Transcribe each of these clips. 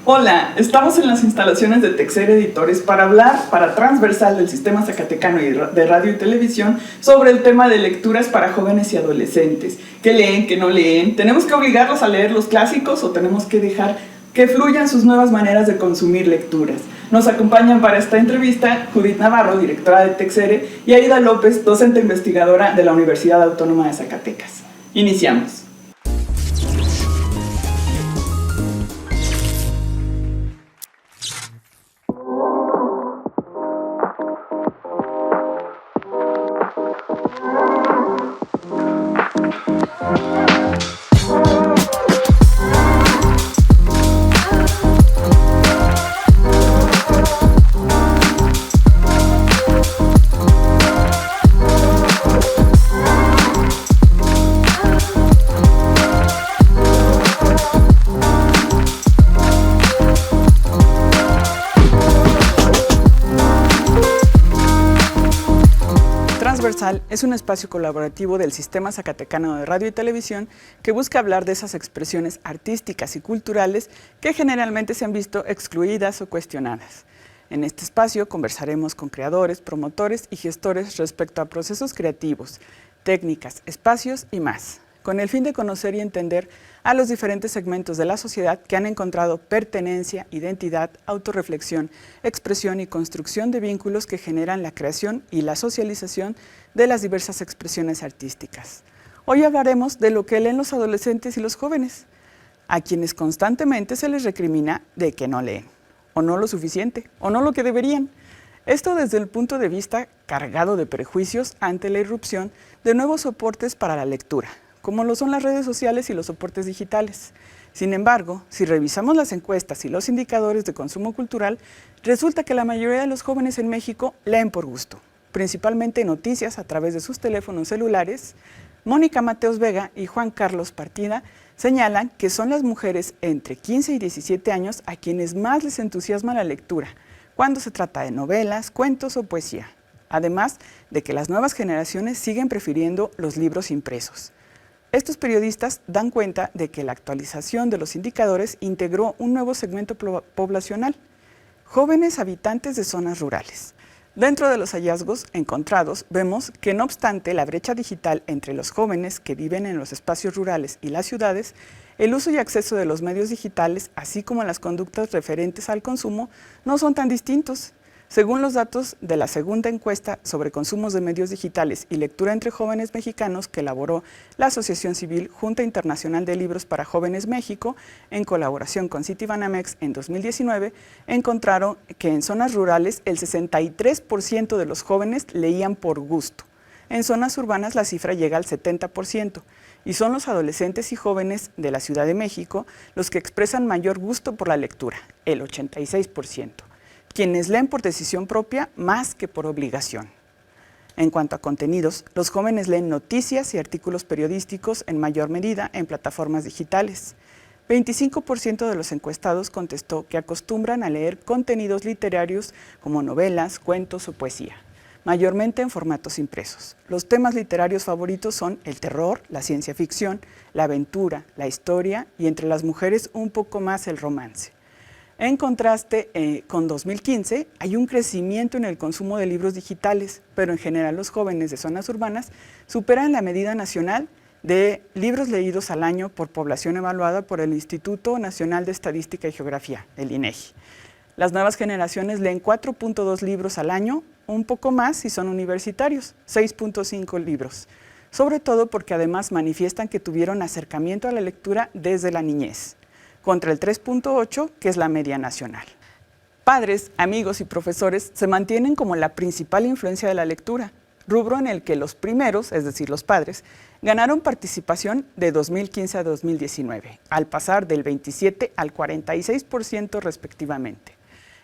Hola, estamos en las instalaciones de Texere Editores para hablar para Transversal del Sistema Zacatecano de Radio y Televisión sobre el tema de lecturas para jóvenes y adolescentes. ¿Qué leen, qué no leen? ¿Tenemos que obligarlos a leer los clásicos o tenemos que dejar que fluyan sus nuevas maneras de consumir lecturas? Nos acompañan para esta entrevista Judith Navarro, directora de Texere, y Aida López, docente investigadora de la Universidad Autónoma de Zacatecas. Iniciamos. Transversal es un espacio colaborativo del Sistema Zacatecano de Radio y Televisión que busca hablar de esas expresiones artísticas y culturales que generalmente se han visto excluidas o cuestionadas. En este espacio conversaremos con creadores, promotores y gestores respecto a procesos creativos, técnicas, espacios y más, con el fin de conocer y entender a los diferentes segmentos de la sociedad que han encontrado pertenencia, identidad, autorreflexión, expresión y construcción de vínculos que generan la creación y la socialización de las diversas expresiones artísticas. Hoy hablaremos de lo que leen los adolescentes y los jóvenes, a quienes constantemente se les recrimina de que no leen, o no lo suficiente, o no lo que deberían. Esto desde el punto de vista cargado de prejuicios ante la irrupción de nuevos soportes para la lectura, como lo son las redes sociales y los soportes digitales. Sin embargo, si revisamos las encuestas y los indicadores de consumo cultural, resulta que la mayoría de los jóvenes en México leen por gusto, principalmente noticias a través de sus teléfonos celulares. Mónica Mateos Vega y Juan Carlos Partida señalan que son las mujeres entre 15 y 17 años a quienes más les entusiasma la lectura, cuando se trata de novelas, cuentos o poesía. Además de que las nuevas generaciones siguen prefiriendo los libros impresos. Estos periodistas dan cuenta de que la actualización de los indicadores integró un nuevo segmento poblacional, jóvenes habitantes de zonas rurales. Dentro de los hallazgos encontrados, vemos que no obstante la brecha digital entre los jóvenes que viven en los espacios rurales y las ciudades, el uso y acceso de los medios digitales, así como las conductas referentes al consumo, no son tan distintos. Según los datos de la segunda encuesta sobre consumos de medios digitales y lectura entre jóvenes mexicanos que elaboró la Asociación Civil Junta Internacional de Libros para Jóvenes México, en colaboración con Citibanamex en 2019, encontraron que en zonas rurales el 63% de los jóvenes leían por gusto. En zonas urbanas la cifra llega al 70%, y son los adolescentes y jóvenes de la Ciudad de México los que expresan mayor gusto por la lectura, el 86%. Quienes leen por decisión propia más que por obligación. En cuanto a contenidos, los jóvenes leen noticias y artículos periodísticos en mayor medida en plataformas digitales. 25% de los encuestados contestó que acostumbran a leer contenidos literarios como novelas, cuentos o poesía, mayormente en formatos impresos. Los temas literarios favoritos son el terror, la ciencia ficción, la aventura, la historia y entre las mujeres un poco más el romance. En contraste, con 2015 hay un crecimiento en el consumo de libros digitales, pero en general los jóvenes de zonas urbanas superan la medida nacional de libros leídos al año por población evaluada por el Instituto Nacional de Estadística y Geografía, el INEGI. Las nuevas generaciones leen 4.2 libros al año, un poco más si son universitarios, 6.5 libros, sobre todo porque además manifiestan que tuvieron acercamiento a la lectura desde la niñez, contra el 3.8, que es la media nacional. Padres, amigos y profesores se mantienen como la principal influencia de la lectura, rubro en el que los primeros, es decir, los padres, ganaron participación de 2015 a 2019, al pasar del 27 al 46% respectivamente.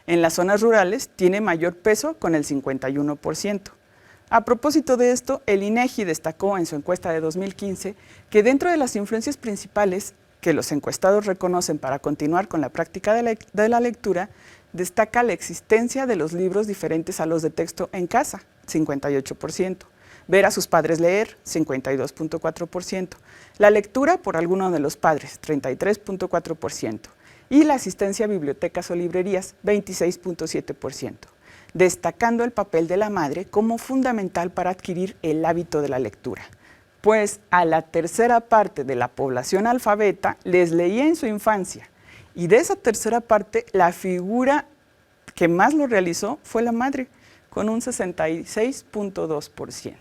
En las zonas rurales tiene mayor peso con el 51%. A propósito de esto, el INEGI destacó en su encuesta de 2015 que dentro de las influencias principales que los encuestados reconocen para continuar con la práctica de la lectura, destaca la existencia de los libros diferentes a los de texto en casa, 58%, ver a sus padres leer, 52.4%, la lectura por alguno de los padres, 33.4%, y la asistencia a bibliotecas o librerías, 26.7%, destacando el papel de la madre como fundamental para adquirir el hábito de la lectura, pues a la tercera parte de la población alfabeta les leía en su infancia, y de esa tercera parte la figura que más lo realizó fue la madre, con un 66.2%.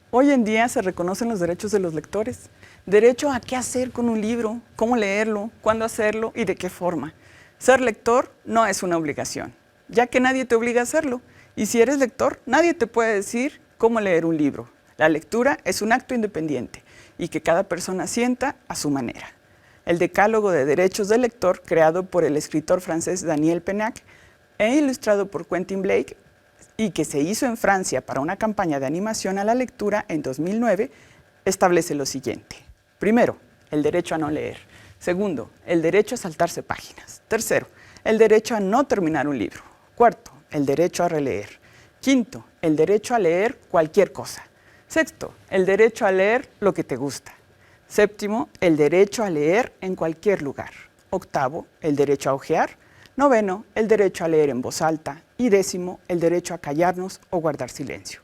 Hoy en día se reconocen los derechos de los lectores, derecho a qué hacer con un libro, cómo leerlo, cuándo hacerlo y de qué forma. Ser lector no es una obligación, ya que nadie te obliga a hacerlo, y si eres lector, nadie te puede decir cómo leer un libro. La lectura es un acto independiente y que cada persona sienta a su manera. El Decálogo de Derechos del Lector, creado por el escritor francés Daniel Pennac e ilustrado por Quentin Blake, y que se hizo en Francia para una campaña de animación a la lectura en 2009, establece lo siguiente. Primero, el derecho a no leer. Segundo, el derecho a saltarse páginas. Tercero, el derecho a no terminar un libro. Cuarto, el derecho a releer. Quinto, el derecho a leer cualquier cosa. Sexto, el derecho a leer lo que te gusta. Séptimo, el derecho a leer en cualquier lugar. Octavo, el derecho a hojear. Noveno, el derecho a leer en voz alta. Y décimo, el derecho a callarnos o guardar silencio.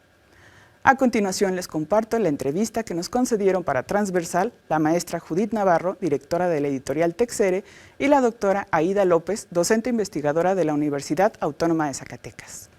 A continuación les comparto la entrevista que nos concedieron para Transversal la maestra Judith Navarro, directora de la editorial Texere, y la doctora Aida López, docente investigadora de la Universidad Autónoma de Zacatecas.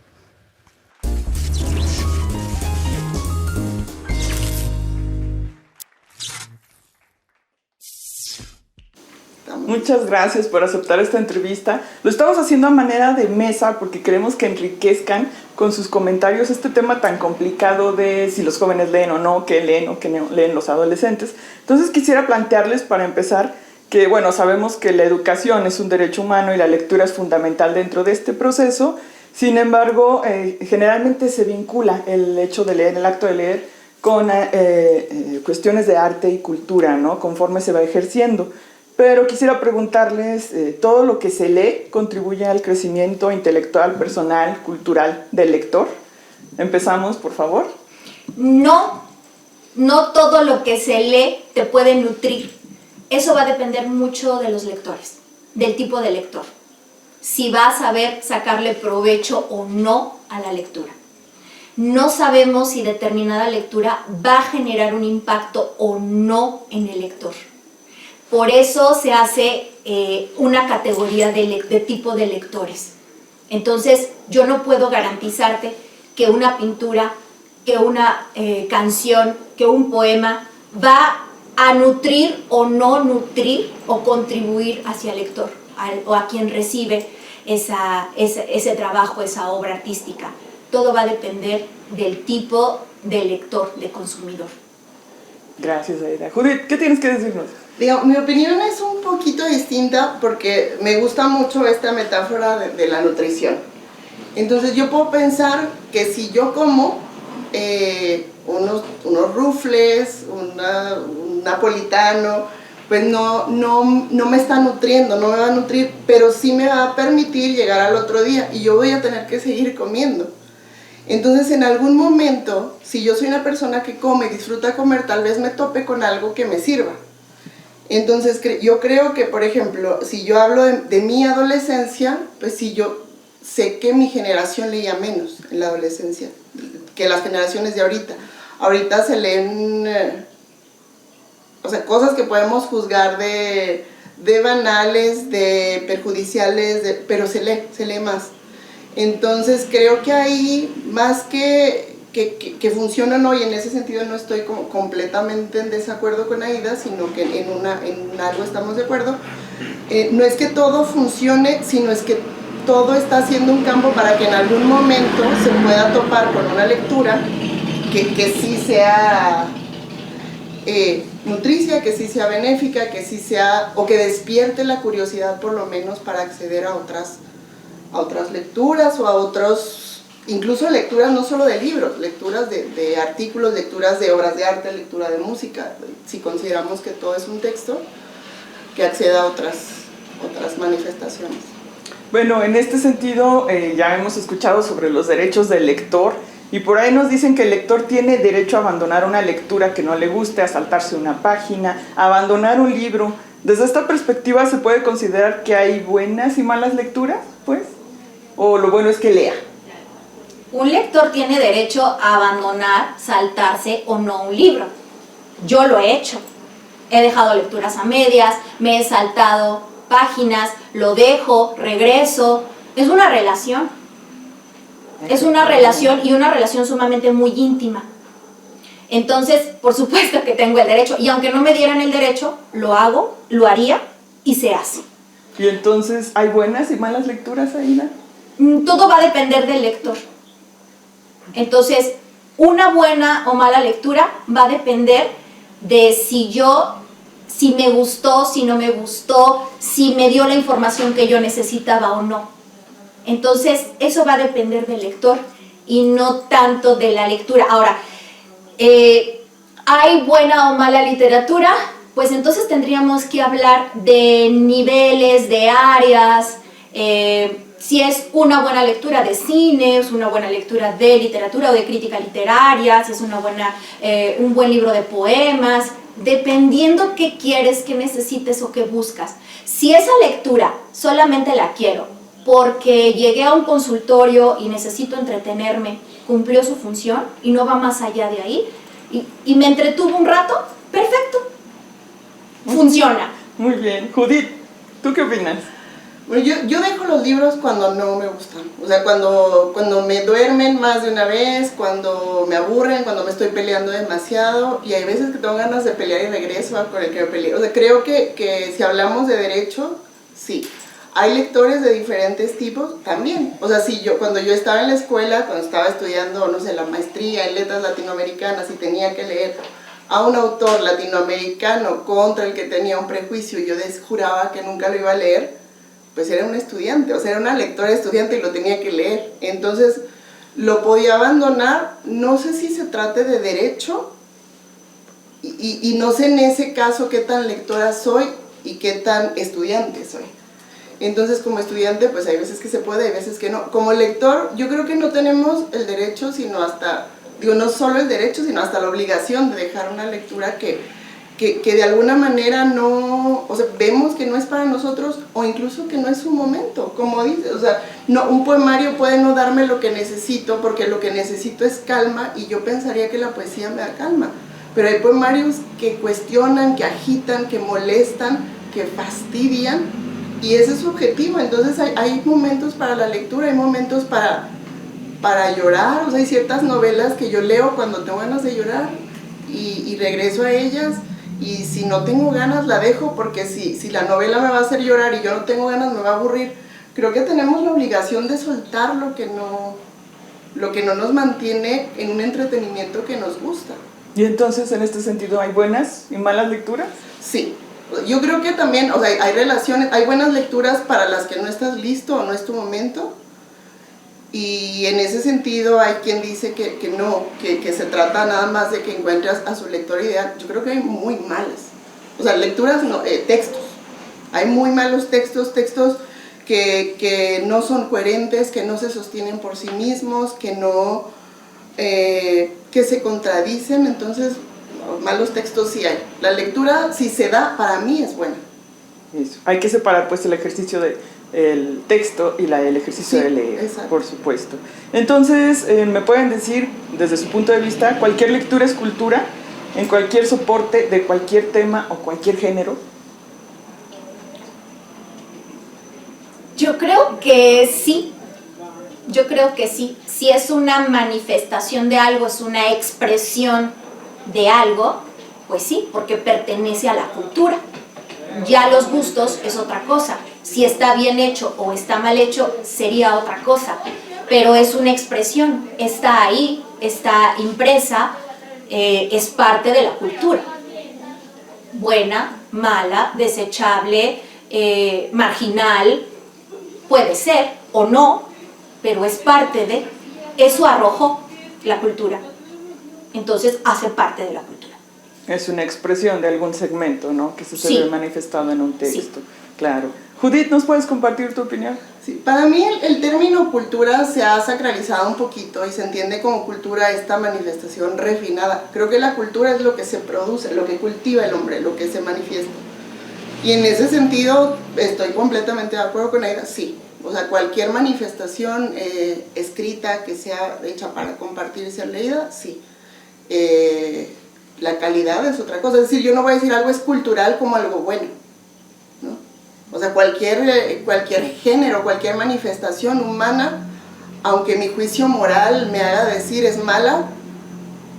Muchas gracias por aceptar esta entrevista. Lo estamos haciendo a manera de mesa porque queremos que enriquezcan con sus comentarios este tema tan complicado de si los jóvenes leen o no, qué leen o qué no leen los adolescentes. Entonces quisiera plantearles para empezar que, bueno, sabemos que la educación es un derecho humano y la lectura es fundamental dentro de este proceso. Sin embargo, generalmente se vincula el hecho de leer, el acto de leer, con cuestiones de arte y cultura, ¿no? Conforme se va ejerciendo. Pero quisiera preguntarles, ¿todo lo que se lee contribuye al crecimiento intelectual, personal, cultural del lector? Empezamos, por favor. No todo lo que se lee te puede nutrir. Eso va a depender mucho de los lectores, del tipo de lector. Si va a saber sacarle provecho o no a la lectura. No sabemos si determinada lectura va a generar un impacto o no en el lector. Por eso se hace una categoría de tipo de lectores. Entonces, yo no puedo garantizarte que una pintura, que una canción, que un poema va a nutrir o no nutrir o contribuir hacia el lector o a quien recibe ese trabajo, esa obra artística. Todo va a depender del tipo de lector, de consumidor. Gracias, Aida. Judith, ¿qué tienes que decirnos? Digo, mi opinión es un poquito distinta porque me gusta mucho esta metáfora de la nutrición. Entonces yo puedo pensar que si yo como unos rufles, un napolitano, pues no me está nutriendo, no me va a nutrir, pero sí me va a permitir llegar al otro día y yo voy a tener que seguir comiendo. Entonces en algún momento, si yo soy una persona que come y disfruta comer, tal vez me tope con algo que me sirva. Entonces yo creo que, por ejemplo, si yo hablo de mi adolescencia, pues si yo sé que mi generación leía menos en la adolescencia que las generaciones de ahorita. Ahorita se leen cosas que podemos juzgar de banales, de perjudiciales, pero se lee más. Entonces creo que ahí, más que funcionan hoy, en ese sentido no estoy como completamente en desacuerdo con Aida, sino que en algo estamos de acuerdo. No es que todo funcione, sino es que todo está haciendo un campo para que en algún momento se pueda topar con una lectura que sí sea nutricia, que sí sea benéfica, que sí sea, o que despierte la curiosidad por lo menos para acceder a otras lecturas o a otros, incluso lecturas no solo de libros, lecturas de artículos, lecturas de obras de arte, lectura de música, si consideramos que todo es un texto, que acceda a otras manifestaciones. Bueno, en este sentido ya hemos escuchado sobre los derechos del lector y por ahí nos dicen que el lector tiene derecho a abandonar una lectura que no le guste, a saltarse una página, a abandonar un libro. Desde esta perspectiva, ¿se puede considerar que hay buenas y malas lecturas, pues? ¿O lo bueno es que lea? Un lector tiene derecho a abandonar, saltarse o no un libro. Yo lo he hecho. He dejado lecturas a medias, me he saltado páginas, lo dejo, regreso. Es una relación. Es una relación y una relación sumamente muy íntima. Entonces, por supuesto que tengo el derecho. Y aunque no me dieran el derecho, lo hago, lo haría y se hace. Y entonces, ¿hay buenas y malas lecturas, Aida? Todo va a depender del lector. Entonces, una buena o mala lectura va a depender de si me gustó, si no me gustó, si me dio la información que yo necesitaba o no. Entonces, eso va a depender del lector y no tanto de la lectura. Ahora, ¿hay buena o mala literatura? Pues entonces tendríamos que hablar de niveles, de áreas, si es una buena lectura de cine, es una buena lectura de literatura o de crítica literaria, si es un buen libro de poemas, dependiendo qué quieres, qué necesites o qué buscas. Si esa lectura solamente la quiero porque llegué a un consultorio y necesito entretenerme, cumplió su función y no va más allá de ahí, y me entretuvo un rato, perfecto, funciona. Muy bien. Judith, ¿tú qué opinas? Bueno, yo dejo los libros cuando no me gustan, o sea, cuando me duermen más de una vez, cuando me aburren, cuando me estoy peleando demasiado, y hay veces que tengo ganas de pelear y regreso con el que me peleé. O sea, creo que si hablamos de derecho, sí. Hay lectores de diferentes tipos también. O sea, cuando yo estaba en la escuela, cuando estaba estudiando, no sé, la maestría en letras latinoamericanas y tenía que leer a un autor latinoamericano contra el que tenía un prejuicio y yo juraba que nunca lo iba a leer, pues era un estudiante, o sea, era una lectora estudiante y lo tenía que leer. Entonces, lo podía abandonar, no sé si se trate de derecho, y no sé en ese caso qué tan lectora soy y qué tan estudiante soy. Entonces, como estudiante, pues hay veces que se puede, hay veces que no. Como lector, yo creo que no tenemos el derecho, sino hasta, no solo el derecho, sino hasta la obligación de dejar una lectura que de alguna manera no, o sea, vemos que no es para nosotros, o incluso que no es su momento, como dices. O sea, un poemario puede no darme lo que necesito, porque lo que necesito es calma, y yo pensaría que la poesía me da calma. Pero hay poemarios que cuestionan, que agitan, que molestan, que fastidian, y ese es su objetivo. Entonces hay momentos para la lectura, hay momentos para llorar. O sea, hay ciertas novelas que yo leo cuando tengo ganas de llorar y regreso a ellas, y si no tengo ganas la dejo, porque si la novela me va a hacer llorar y yo no tengo ganas, me va a aburrir. Creo que tenemos la obligación de soltar lo que no nos mantiene en un entretenimiento que nos gusta. Y entonces, en este sentido, ¿hay buenas y malas lecturas? Sí. Yo creo que también, o sea, hay buenas lecturas para las que no estás listo o no es tu momento, y en ese sentido hay quien dice que no, que se trata nada más de que encuentres a su lector ideal. Yo creo que hay muy malas, o sea, lecturas, no, textos. Hay muy malos textos que no son coherentes, que no se sostienen por sí mismos, que se contradicen. Entonces, malos textos sí hay. La lectura, si se da, para mí es buena. Eso. Hay que separar pues el ejercicio del texto y el ejercicio de leer, exacto. Por supuesto. Entonces, ¿me pueden decir, desde su punto de vista, cualquier lectura es cultura, en cualquier soporte, de cualquier tema o cualquier género? Yo creo que sí. Yo creo que sí. Si es una manifestación de algo, es una expresión de algo, pues sí, porque pertenece a la cultura. Ya los gustos es otra cosa. Si está bien hecho o está mal hecho, sería otra cosa. Pero es una expresión, está ahí, está impresa, es parte de la cultura. Buena, mala, desechable, marginal, puede ser o no, pero es parte de, eso arrojó la cultura. Entonces hace parte de la cultura. Es una expresión de algún segmento, ¿no? Que se ve manifestado en un texto. Sí. Claro. Judith, ¿nos puedes compartir tu opinión? Sí, para mí el término cultura se ha sacralizado un poquito y se entiende como cultura esta manifestación refinada. Creo que la cultura es lo que se produce, lo que cultiva el hombre, lo que se manifiesta. Y en ese sentido estoy completamente de acuerdo con Aida, sí. O sea, cualquier manifestación escrita que sea hecha para compartir y ser leída, sí. La calidad es otra cosa. Es decir, yo no voy a decir algo es cultural como algo bueno, ¿no? O sea, cualquier género, cualquier manifestación humana, aunque mi juicio moral me haga decir es mala,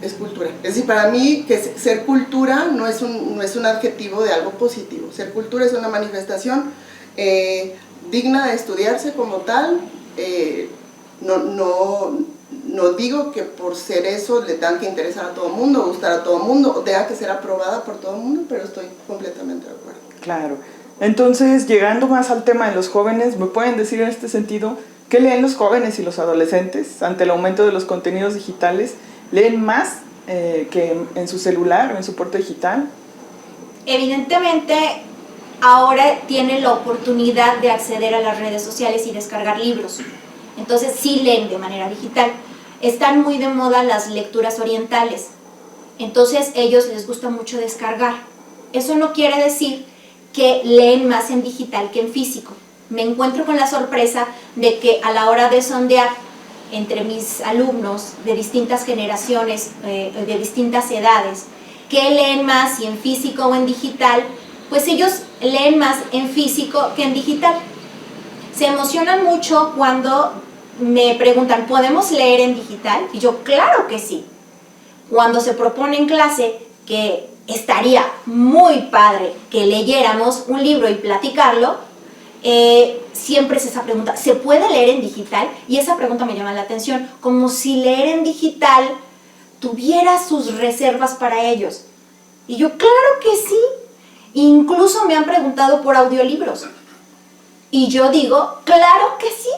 es cultura. Es decir, para mí que ser cultura no es un adjetivo de algo positivo. Ser cultura es una manifestación digna de estudiarse como tal. No digo que por ser eso le tenga que interesar a todo el mundo, gustar a todo el mundo, o tenga que ser aprobada por todo el mundo, pero estoy completamente de acuerdo. Claro. Entonces, llegando más al tema de los jóvenes, ¿me pueden decir en este sentido qué leen los jóvenes y los adolescentes ante el aumento de los contenidos digitales? ¿Leen más que en su celular o en su soporte digital? Evidentemente, ahora tienen la oportunidad de acceder a las redes sociales y descargar libros. Entonces sí leen de manera digital. Están muy de moda las lecturas orientales. Entonces ellos les gusta mucho descargar. Eso no quiere decir que leen más en digital que en físico. Me encuentro con la sorpresa de que a la hora de sondear entre mis alumnos de distintas generaciones, de distintas edades, que leen más, si en físico o en digital, pues ellos leen más en físico que en digital. Se emocionan mucho cuando me preguntan, ¿podemos leer en digital? Y yo, claro que sí. Cuando se propone en clase que estaría muy padre que leyéramos un libro y platicarlo, siempre es esa pregunta, ¿se puede leer en digital? Y esa pregunta me llama la atención, como si leer en digital tuviera sus reservas para ellos. Y yo, claro que sí. Incluso me han preguntado por audiolibros. Y yo digo, claro que sí.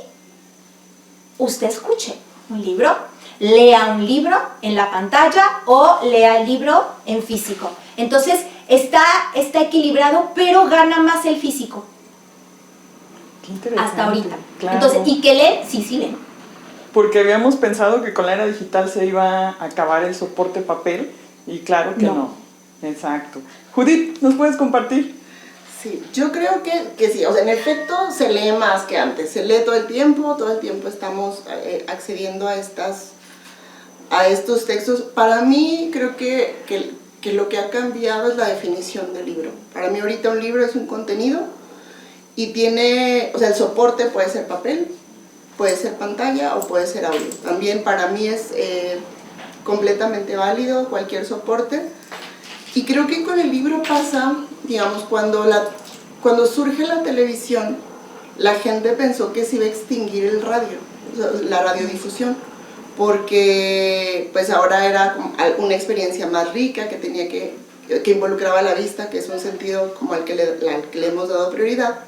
Usted escuche un libro, lea un libro en la pantalla o lea el libro en físico. Entonces está equilibrado, pero gana más el físico. Qué interesante. Hasta ahorita. Claro. Entonces, ¿y qué leen? Sí leen. Porque habíamos pensado que con la era digital se iba a acabar el soporte papel y claro que no. Exacto. Judith, ¿nos puedes compartir? Sí, yo creo que sí, o sea, en efecto se lee más que antes, se lee todo el tiempo estamos accediendo a estos textos. Para mí creo que lo que ha cambiado es la definición del libro. Para mí ahorita un libro es un contenido y tiene, o sea, el soporte puede ser papel, puede ser pantalla o puede ser audio. También para mí es completamente válido cualquier soporte. Y creo que con el libro pasa, digamos, cuando surge la televisión, la gente pensó que se iba a extinguir el radio, o sea, la radiodifusión, porque pues ahora era como una experiencia más rica que involucraba la vista, que es un sentido como al que le hemos dado prioridad.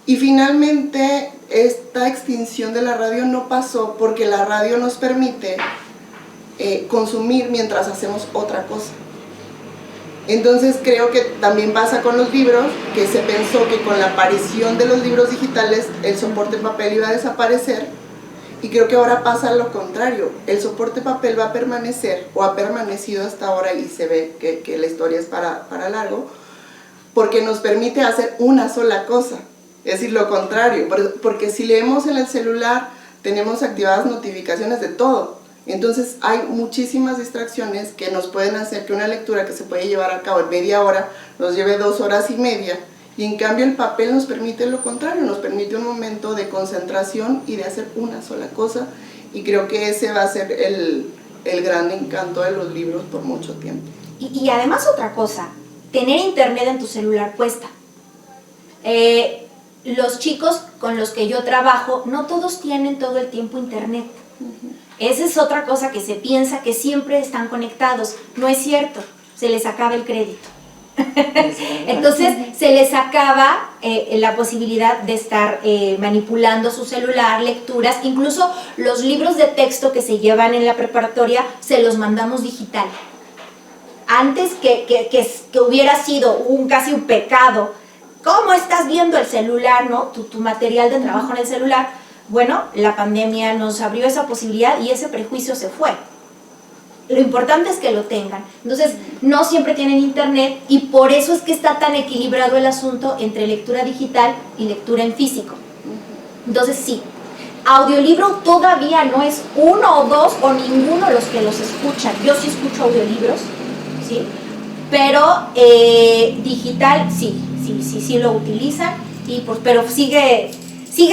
Y finalmente esta extinción de la radio no pasó porque la radio nos permite consumir mientras hacemos otra cosa. Entonces creo que también pasa con los libros, que se pensó que con la aparición de los libros digitales el soporte papel iba a desaparecer, y creo que ahora pasa lo contrario. El soporte papel va a permanecer, o ha permanecido hasta ahora, y se ve que la historia es para largo, porque nos permite hacer una sola cosa, es decir, lo contrario, porque si leemos en el celular tenemos activadas notificaciones de todo. Entonces hay muchísimas distracciones que nos pueden hacer que una lectura que se puede llevar a cabo en media hora nos lleve 2 horas y media, y en cambio el papel nos permite lo contrario, nos permite un momento de concentración y de hacer una sola cosa, y creo que ese va a ser el gran encanto de los libros por mucho tiempo. Y además otra cosa, tener internet en tu celular cuesta. Los chicos con los que yo trabajo, no todos tienen todo el tiempo internet. Esa es otra cosa que se piensa, que siempre están conectados. No es cierto, se les acaba el crédito. Entonces se les acaba la posibilidad de estar manipulando su celular, lecturas, incluso los libros de texto que se llevan en la preparatoria se los mandamos digital. Antes que hubiera sido casi un pecado, ¿cómo estás viendo el celular, no? Tu material de trabajo en el celular. Bueno, la pandemia nos abrió esa posibilidad y ese prejuicio se fue. Lo importante es que lo tengan. Entonces, no siempre tienen internet y por eso es que está tan equilibrado el asunto entre lectura digital y lectura en físico. Entonces, sí, audiolibro todavía no es uno o dos o ninguno los que los escuchan. Yo sí escucho audiolibros, ¿sí? Pero digital, sí lo utilizan, y pues, pero sigue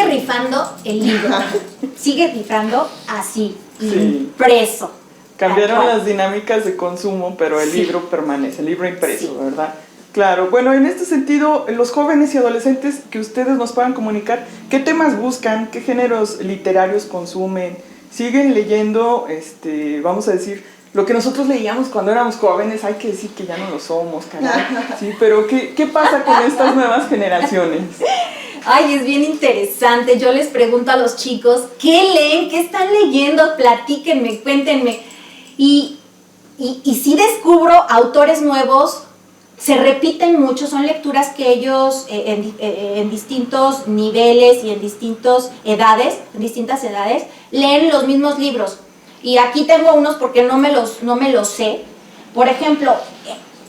rifando el libro, sigue rifando así, impreso. Cambiaron las dinámicas de consumo, pero el libro permanece, el libro impreso, ¿verdad? Claro, bueno, en este sentido, los jóvenes y adolescentes que ustedes nos puedan comunicar, ¿qué temas buscan? ¿Qué géneros literarios consumen? ¿Siguen leyendo, vamos a decir, lo que nosotros leíamos cuando éramos jóvenes? Hay que decir que ya no lo somos, caray. Sí, pero ¿qué pasa con estas nuevas generaciones? Ay, es bien interesante. Yo les pregunto a los chicos, ¿qué leen? ¿Qué están leyendo? Platíquenme, cuéntenme. Y sí descubro autores nuevos, se repiten mucho, son lecturas que ellos en distintos niveles y en distintas edades, leen los mismos libros. Y aquí tengo unos porque no me los sé. Por ejemplo,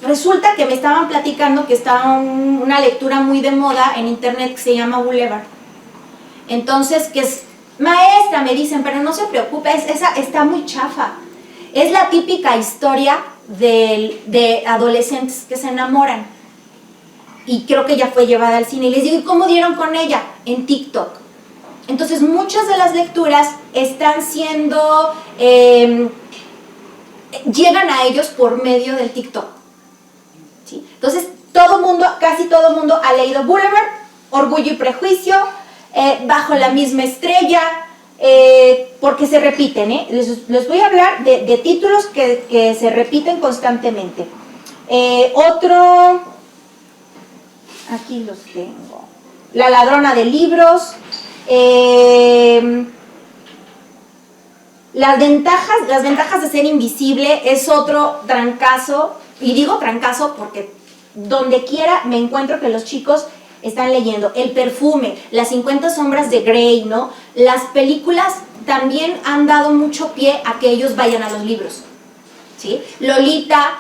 resulta que me estaban platicando que está una lectura muy de moda en internet que se llama Boulevard. Entonces, que es maestra, me dicen, pero no se preocupe, esa está muy chafa. Es la típica historia de adolescentes que se enamoran. Y creo que ya fue llevada al cine. Y les digo, ¿y cómo dieron con ella? En TikTok. Entonces, muchas de las lecturas están siendo... llegan a ellos por medio del TikTok. ¿Sí? Entonces, casi todo mundo ha leído Boulevard, Orgullo y Prejuicio, Bajo la misma estrella, porque se repiten, les voy a hablar de títulos que se repiten constantemente. Otro, aquí los tengo, La ladrona de libros, las ventajas de ser invisible es otro trancazo, y digo trancazo porque donde quiera me encuentro que los chicos están leyendo. El perfume, Las 50 sombras de Grey, ¿no? Las películas también han dado mucho pie a que ellos vayan a los libros, ¿sí? Lolita,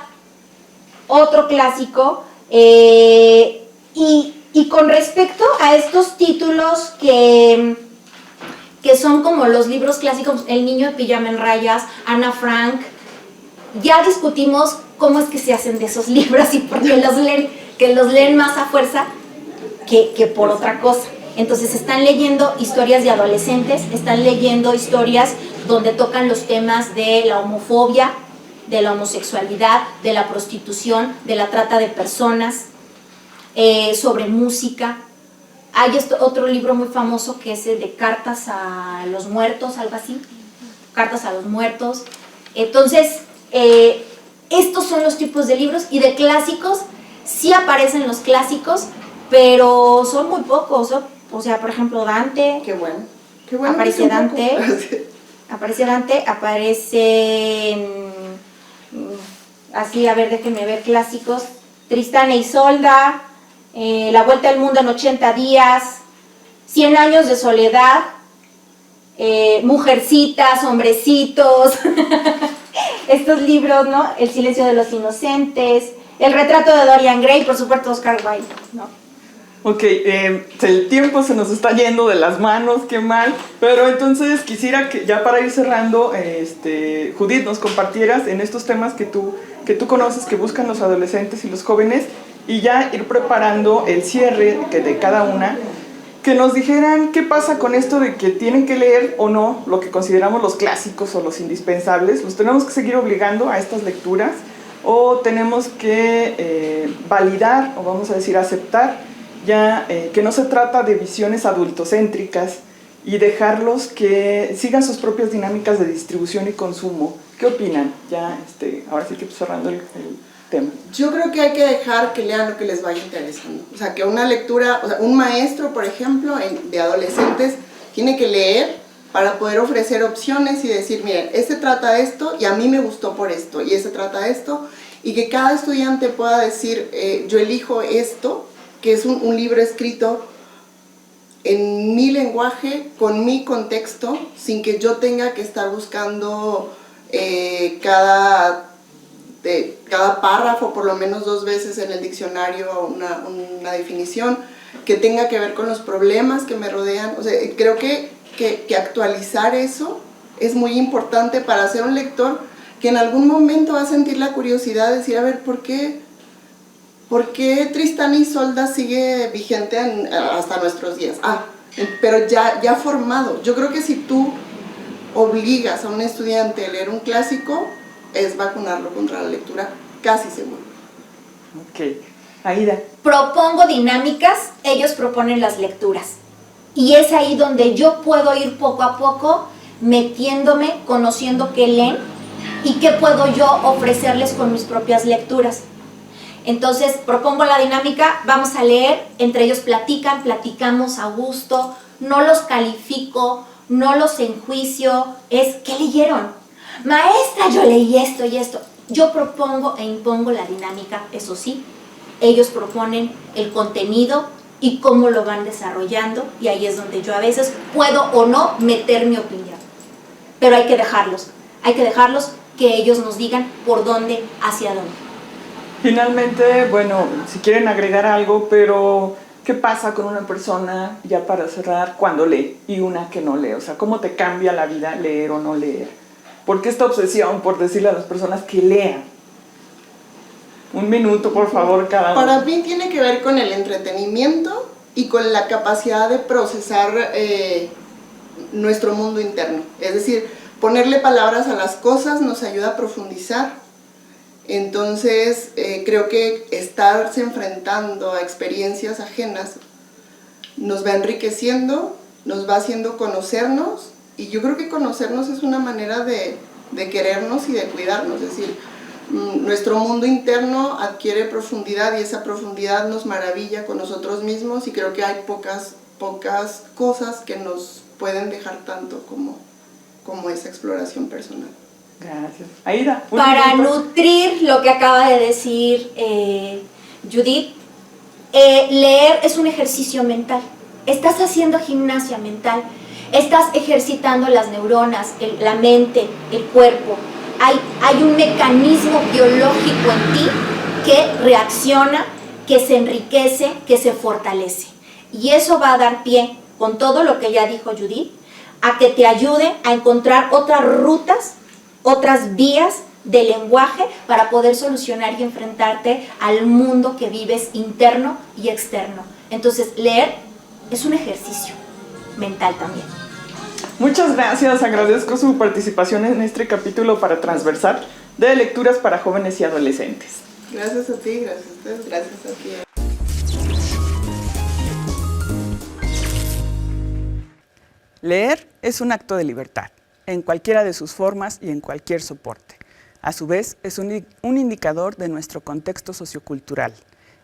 otro clásico, y con respecto a estos títulos que son como los libros clásicos, El niño de pijama en rayas, Ana Frank, ya discutimos cómo es que se hacen de esos libros y por qué los leen más a fuerza que por otra cosa. Entonces están leyendo historias de adolescentes, están leyendo historias donde tocan los temas de la homofobia, de la homosexualidad, de la prostitución, de la trata de personas, sobre música. Hay otro libro muy famoso que es el de Cartas a los Muertos, algo así. Cartas a los Muertos. Entonces, estos son los tipos de libros, y de clásicos, sí aparecen los clásicos, pero son muy pocos, ¿no? O sea, por ejemplo, Dante. Qué bueno. Aparece Dante. Así, a ver, déjenme ver clásicos. Tristán e Isolda, La vuelta al mundo en 80 días, 100 años de soledad, Mujercitas, Hombrecitos, estos libros, ¿no? El silencio de los inocentes, El retrato de Dorian Gray, por supuesto, Oscar Wilde, ¿no? Ok, el tiempo se nos está yendo de las manos, qué mal, pero entonces quisiera que ya para ir cerrando, Judith, nos compartieras en estos temas que tú conoces, que buscan los adolescentes y los jóvenes, y ya ir preparando el cierre de cada una, que nos dijeran qué pasa con esto de que tienen que leer o no lo que consideramos los clásicos o los indispensables. ¿Los tenemos que seguir obligando a estas lecturas o tenemos que validar, o vamos a decir aceptar, ya que no se trata de visiones adultocéntricas y dejarlos que sigan sus propias dinámicas de distribución y consumo? ¿Qué opinan? Ya, ahora sí que cerrando el tema. Yo creo que hay que dejar que lean lo que les vaya interesando. O sea, que una lectura, o sea, un maestro, por ejemplo, de adolescentes, tiene que leer para poder ofrecer opciones y decir, miren, este trata esto y a mí me gustó por esto, y este trata esto, y que cada estudiante pueda decir, yo elijo esto, que es un libro escrito en mi lenguaje, con mi contexto, sin que yo tenga que estar buscando cada párrafo, por lo menos 2 veces en el diccionario, una definición que tenga que ver con los problemas que me rodean. O sea, creo que actualizar eso es muy importante para ser un lector que en algún momento va a sentir la curiosidad de decir, a ver, ¿por qué Tristán y Isolda sigue vigente hasta nuestros días? Pero ya formado. Yo creo que si tú obligas a un estudiante a leer un clásico, es vacunarlo contra la lectura, casi seguro. Ok. Aida. Propongo dinámicas, ellos proponen las lecturas. Y es ahí donde yo puedo ir poco a poco metiéndome, conociendo qué leen y qué puedo yo ofrecerles con mis propias lecturas. Entonces propongo la dinámica, vamos a leer, entre ellos platicamos a gusto, no los califico, no los enjuicio, es ¿qué leyeron? Maestra, yo leí esto y esto. Yo propongo e impongo la dinámica, eso sí, ellos proponen el contenido y cómo lo van desarrollando, y ahí es donde yo a veces puedo o no meter mi opinión. Pero hay que dejarlos que ellos nos digan por dónde, hacia dónde. Finalmente, bueno, si quieren agregar algo, pero ¿qué pasa con una persona, ya para cerrar, cuando lee y una que no lee? O sea, ¿cómo te cambia la vida leer o no leer? ¿Por qué esta obsesión por decirle a las personas que lean? 1 minuto, por favor, cada uno. Para mí tiene que ver con el entretenimiento y con la capacidad de procesar nuestro mundo interno. Es decir, ponerle palabras a las cosas nos ayuda a profundizar. Entonces, creo que estarse enfrentando a experiencias ajenas nos va enriqueciendo, nos va haciendo conocernos, y yo creo que conocernos es una manera de querernos y de cuidarnos. Es decir, nuestro mundo interno adquiere profundidad y esa profundidad nos maravilla con nosotros mismos, y creo que hay pocas cosas que nos pueden dejar tanto como esa exploración personal. Gracias. Aida. Para nutrir lo que acaba de decir Judith, leer es un ejercicio mental. Estás haciendo gimnasia mental, estás ejercitando las neuronas, la mente, el cuerpo. Hay un mecanismo biológico en ti que reacciona, que se enriquece, que se fortalece. Y eso va a dar pie, con todo lo que ya dijo Judith, a que te ayude a encontrar otras rutas, otras vías de lenguaje para poder solucionar y enfrentarte al mundo que vives interno y externo. Entonces, leer es un ejercicio mental también. Muchas gracias, agradezco su participación en este capítulo para Transversal de lecturas para jóvenes y adolescentes. Gracias a ti, gracias a ustedes, gracias a ti. Leer es un acto de libertad, en cualquiera de sus formas y en cualquier soporte. A su vez, es un indicador de nuestro contexto sociocultural,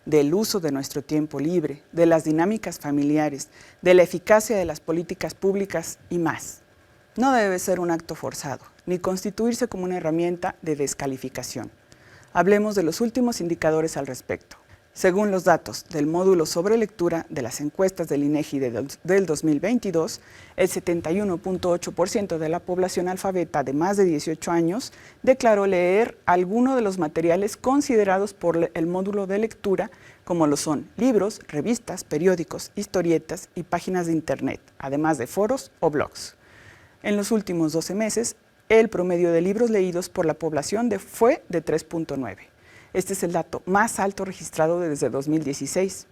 del uso de nuestro tiempo libre, de las dinámicas familiares, de la eficacia de las políticas públicas y más. No debe ser un acto forzado, ni constituirse como una herramienta de descalificación. Hablemos de los últimos indicadores al respecto. Según los datos del módulo sobre lectura de las encuestas del INEGI del 2022, el 71.8% de la población alfabeta de más de 18 años declaró leer alguno de los materiales considerados por el módulo de lectura, como lo son libros, revistas, periódicos, historietas y páginas de internet, además de foros o blogs. En los últimos 12 meses, el promedio de libros leídos por la población fue de 3.9. Este es el dato más alto registrado desde 2016.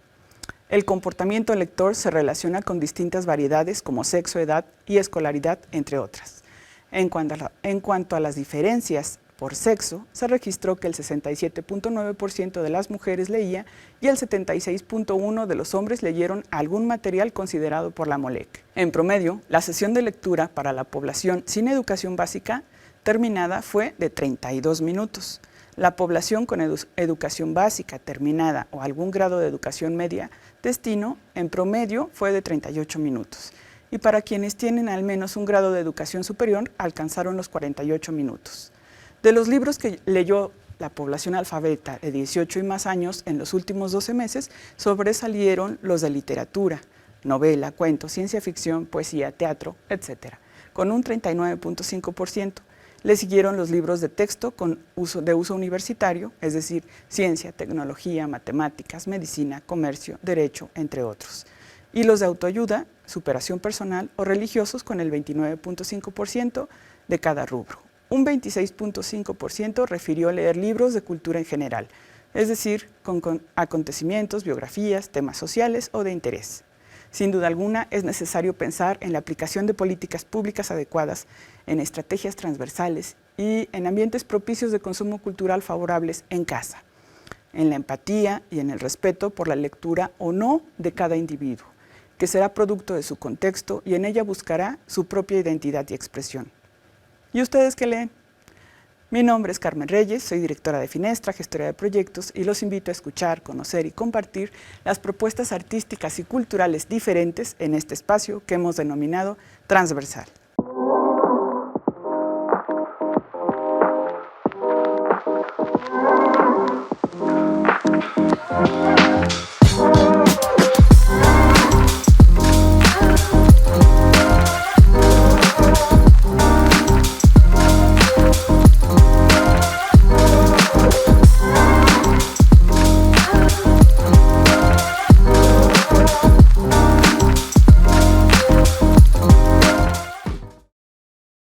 El comportamiento lector se relaciona con distintas variedades como sexo, edad y escolaridad, entre otras. En cuanto a las diferencias por sexo, se registró que el 67.9% de las mujeres leía y el 76.1% de los hombres leyeron algún material considerado por la MOLEC. En promedio, la sesión de lectura para la población sin educación básica terminada fue de 32 minutos. La población con educación básica terminada o algún grado de educación media destino, en promedio, fue de 38 minutos. Y para quienes tienen al menos un grado de educación superior, alcanzaron los 48 minutos. De los libros que leyó la población alfabeta de 18 y más años en los últimos 12 meses, sobresalieron los de literatura, novela, cuento, ciencia ficción, poesía, teatro, etc., con un 39.5%. Le siguieron los libros de texto de uso universitario, es decir, ciencia, tecnología, matemáticas, medicina, comercio, derecho, entre otros. Y los de autoayuda, superación personal o religiosos con el 29.5% de cada rubro. Un 26.5% refirió a leer libros de cultura en general, es decir, con acontecimientos, biografías, temas sociales o de interés. Sin duda alguna, es necesario pensar en la aplicación de políticas públicas adecuadas, en estrategias transversales y en ambientes propicios de consumo cultural favorables en casa, en la empatía y en el respeto por la lectura o no de cada individuo, que será producto de su contexto y en ella buscará su propia identidad y expresión. ¿Y ustedes qué leen? Mi nombre es Carmen Reyes, soy directora de Finestra, gestora de proyectos, y los invito a escuchar, conocer y compartir las propuestas artísticas y culturales diferentes en este espacio que hemos denominado Transversal.